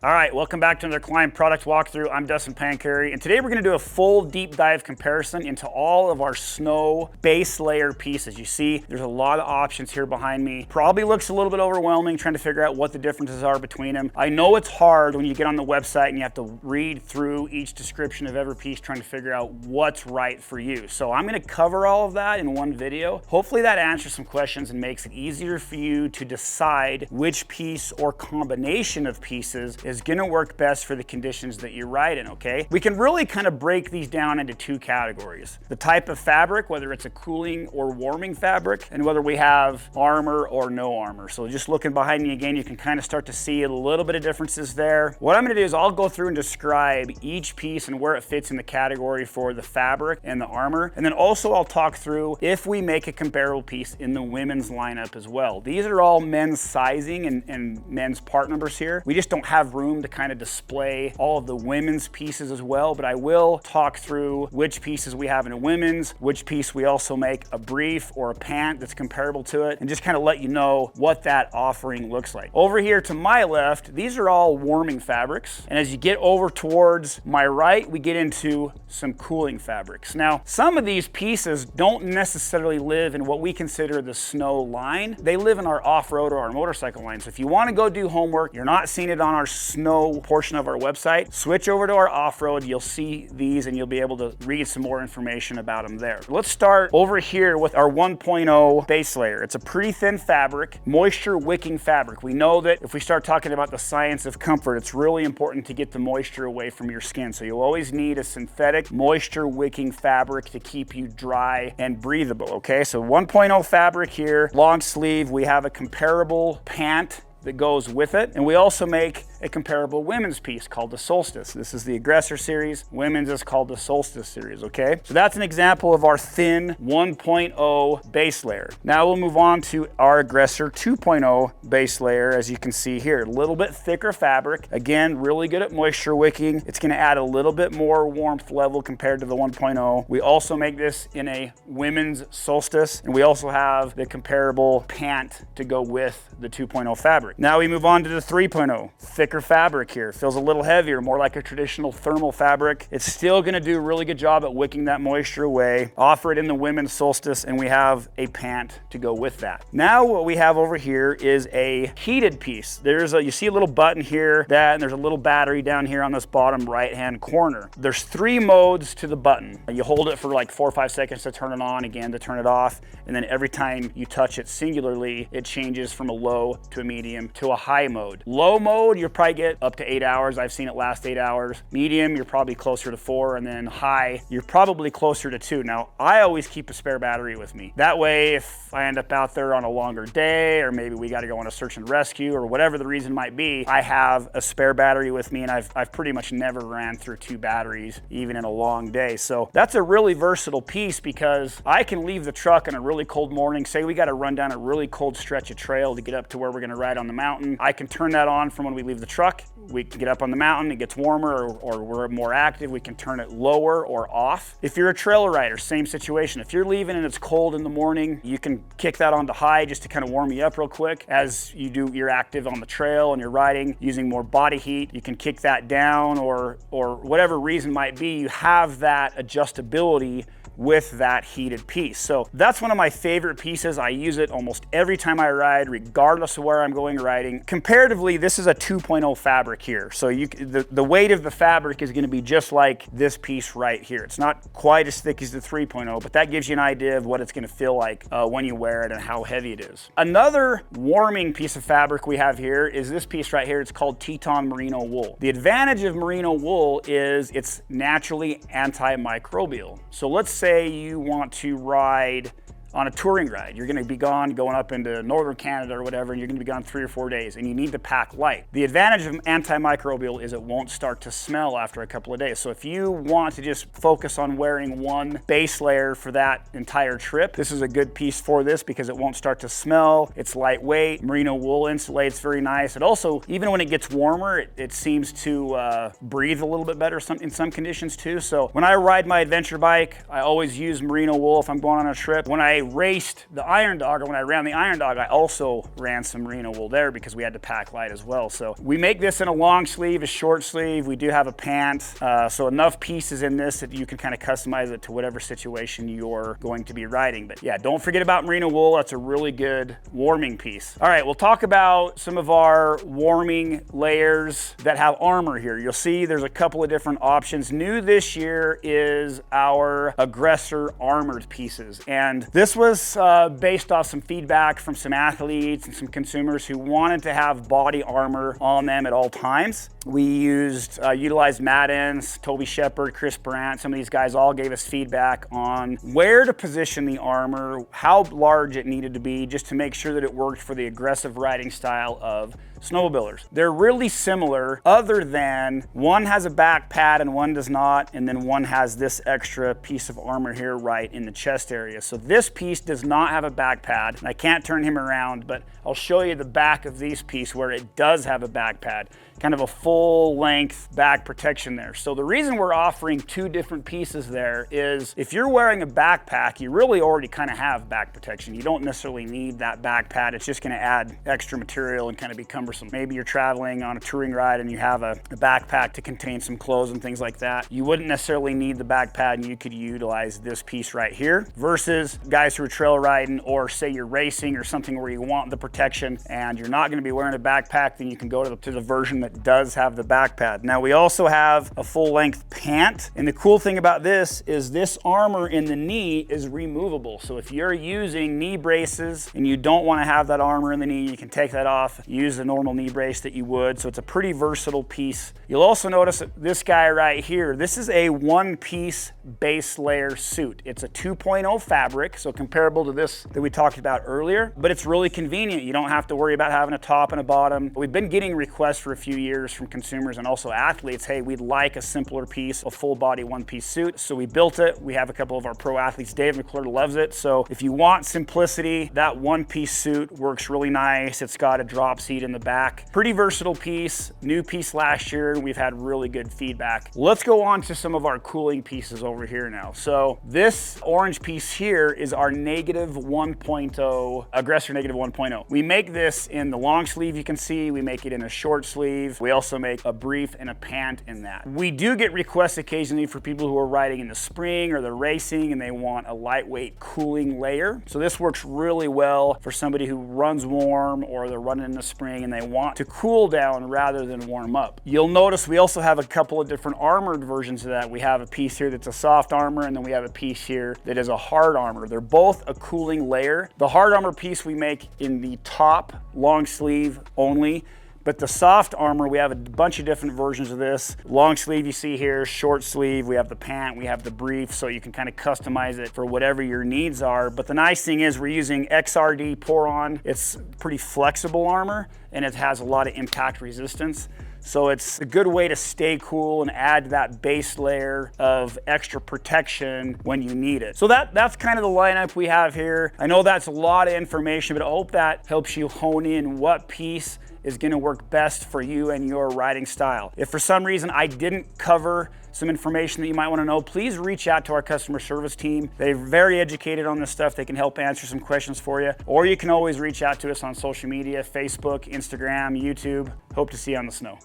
All right, welcome back to another Klim product walkthrough. I'm Dustin Pancari, and today we're gonna do a full deep dive comparison into all of our snow base layer pieces. You see, there's a lot of options here behind me. Probably looks a little bit overwhelming trying to figure out what the differences are between them. I know it's hard when you get on the website and you have to read through each description of every piece trying to figure out what's right for you. So I'm gonna cover all of that in one video. Hopefully that answers some questions and makes it easier for you to decide which piece or combination of pieces is gonna work best for the conditions that you ride in, okay? We can really kind of break these down into two categories. The type of fabric, whether it's a cooling or warming fabric, and whether we have armor or no armor. So just looking behind me again, you can kind of start to see a little bit of differences there. What I'm gonna do is I'll go through and describe each piece and where it fits in the category for the fabric and the armor. And then also I'll talk through if we make a comparable piece in the women's lineup as well. These are all men's sizing and men's part numbers here. We just don't have room to kind of display all of the women's pieces as well, but I will talk through which pieces we have in a women's, which piece we also make a brief or a pant that's comparable to it, and just kind of let you know what that offering looks like. Over here to my left, these are all warming fabrics, and as you get over towards my right, we get into some cooling fabrics. Now, some of these pieces don't necessarily live in what we consider the snow line. They live in our off-road or our motorcycle line. So if you want to go do homework, you're not seeing it on our snow portion of our website, switch over to our off-road. You'll see these and you'll be able to read some more information about them there. Let's start over here with our 1.0 base layer. It's a pretty thin fabric, moisture wicking fabric. We know that if we start talking about the science of comfort, it's really important to get the moisture away from your skin. So you'll always need a synthetic moisture wicking fabric to keep you dry and breathable, okay? So 1.0 fabric here, long sleeve. We have a comparable pant that goes with it. And we also make a comparable women's piece called the Solstice. This is the Aggressor series. Women's is called the Solstice series, okay? So that's an example of our thin 1.0 base layer. Now we'll move on to our Aggressor 2.0 base layer. As you can see here, a little bit thicker fabric. Again, really good at moisture wicking. It's gonna add a little bit more warmth level compared to the 1.0. We also make this in a women's Solstice, and we also have the comparable pant to go with the 2.0 fabric. Now we move on to the 3.0. Thicker fabric here, feels a little heavier, more like a traditional thermal fabric. It's still gonna do a really good job at wicking that moisture away. Offer it in the women's Solstice, and we have a pant to go with that. Now what we have over here is a heated piece. You see a little button here, and there's a little battery down here on this bottom right-hand corner. There's 3 modes to the button. You hold it for like 4 or 5 seconds to turn it on, again to turn it off, and then every time you touch it singularly, it changes from a low to a medium to a high mode. Low mode, you'll probably get up to 8 hours. I've seen it last 8 hours. Medium, you're probably closer to 4, and then high, you're probably closer to 2. Now, I always keep a spare battery with me. That way, if I end up out there on a longer day, or maybe we gotta go on a search and rescue, or whatever the reason might be, I have a spare battery with me, and I've pretty much never ran through 2 batteries, even in a long day. So that's a really versatile piece because I can leave the truck on a really cold morning. Say we gotta run down a really cold stretch of trail to get up to where we're gonna ride on the mountain. I can turn that on from when we leave the truck. We can get up on the mountain, it gets warmer, or we're more active, we can turn it lower or off. If you're a trail rider, same situation. If you're leaving and it's cold in the morning, you can kick that on to high just to kind of warm you up real quick. As you're active on the trail and you're riding using more body heat, you can kick that down, or whatever reason might be, you have that adjustability with that heated piece. So that's one of my favorite pieces. I use it almost every time I ride, regardless of where I'm going riding. Comparatively, this is a 2.0 fabric here. So the weight of the fabric is gonna be just like this piece right here. It's not quite as thick as the 3.0, but that gives you an idea of what it's gonna feel like when you wear it and how heavy it is. Another warming piece of fabric we have here is this piece right here. It's called Teton Merino wool. The advantage of merino wool is it's naturally antimicrobial. So let's say you want to ride on a touring ride. You're gonna be going up into northern Canada or whatever, and you're gonna be gone 3 or 4 days, and you need to pack light. The advantage of antimicrobial is it won't start to smell after a couple of days. So if you want to just focus on wearing one base layer for that entire trip, this is a good piece for this because it won't start to smell. It's lightweight. Merino wool insulates very nice. It also, even when it gets warmer, it seems to breathe a little bit better in some conditions too. So when I ride my adventure bike, I always use merino wool if I'm going on a trip. When I raced the Iron Dog, or when I ran the Iron Dog, I also ran some merino wool there because we had to pack light as well. So we make this in a long sleeve, a short sleeve. We do have a pant, so enough pieces in this that you can kind of customize it to whatever situation you're going to be riding. But yeah, don't forget about merino wool. That's a really good warming piece. All right, we'll talk about some of our warming layers that have armor here. You'll see there's a couple of different options. New this year is our Aggressor armored pieces. And this was based off some feedback from some athletes and some consumers who wanted to have body armor on them at all times. We utilized Maddens, Toby Shepard, Chris Brandt. Some of these guys all gave us feedback on where to position the armor, how large it needed to be, just to make sure that it worked for the aggressive riding style of snowmobilers. They're really similar, other than one has a back pad and one does not, and then one has this extra piece of armor here right in the chest area. So this piece does not have a back pad, and I can't turn him around, but I'll show you the back of these piece where it does have a back pad, kind of a full length back protection there. So the reason we're offering two different pieces there is if you're wearing a backpack, you really already kind of have back protection. You don't necessarily need that back pad. It's just going to add extra material and kind of be cumbersome. Maybe you're traveling on a touring ride and you have a backpack to contain some clothes and things like that. You wouldn't necessarily need the back pad, and you could utilize this piece right here, versus guys who are trail riding, or say you're racing or something where you want the protection and you're not going to be wearing a backpack, then you can go to the version that does have the back pad. Now we also have a full length pant, and the cool thing about this is this armor in the knee is removable. So if you're using knee braces and you don't want to have that armor in the knee, you can take that off, use the normal knee brace that you would. So it's a pretty versatile piece. You'll also notice that this guy right here, this is a one-piece base layer suit. It's a 2.0 fabric, so comparable to this that we talked about earlier, but it's really convenient. You don't have to worry about having a top and a bottom. We've been getting requests for a few years from consumers and also athletes, hey, we'd like a simpler piece, a full body one-piece suit. So we built it. We have a couple of our pro athletes. Dave McClure loves it. So if you want simplicity, that one-piece suit works really nice. It's got a drop seat in the back. Pretty versatile piece, new piece last year, and we've had really good feedback. Let's go on to some of our cooling pieces over here now. So this orange piece here is our negative 1.0, Aggressor negative 1.0. We make this in the long sleeve, you can see. We make it in a short sleeve. We also make a brief and a pant in that. We do get requests occasionally for people who are riding in the spring or they're racing and they want a lightweight cooling layer. So this works really well for somebody who runs warm, or they're running in the spring and they want to cool down rather than warm up. You'll notice we also have a couple of different armored versions of that. We have a piece here that's a soft armor, and then we have a piece here that is a hard armor. They're both a cooling layer. The hard armor piece we make in the top long sleeve only, but the soft armor, we have a bunch of different versions of this. Long sleeve you see here, short sleeve, we have the pant, we have the brief, so you can kind of customize it for whatever your needs are. But the nice thing is we're using XRD pour-on. It's pretty flexible armor, and it has a lot of impact resistance. So it's a good way to stay cool and add that base layer of extra protection when you need it. So that's kind of the lineup we have here. I know that's a lot of information, but I hope that helps you hone in what piece is going to work best for you and your riding style. If for some reason I didn't cover some information that you might want to know, please reach out to our customer service team. They're very educated on this stuff. They can help answer some questions for you. Or you can always reach out to us on social media, Facebook, Instagram, YouTube. Hope to see you on the snow.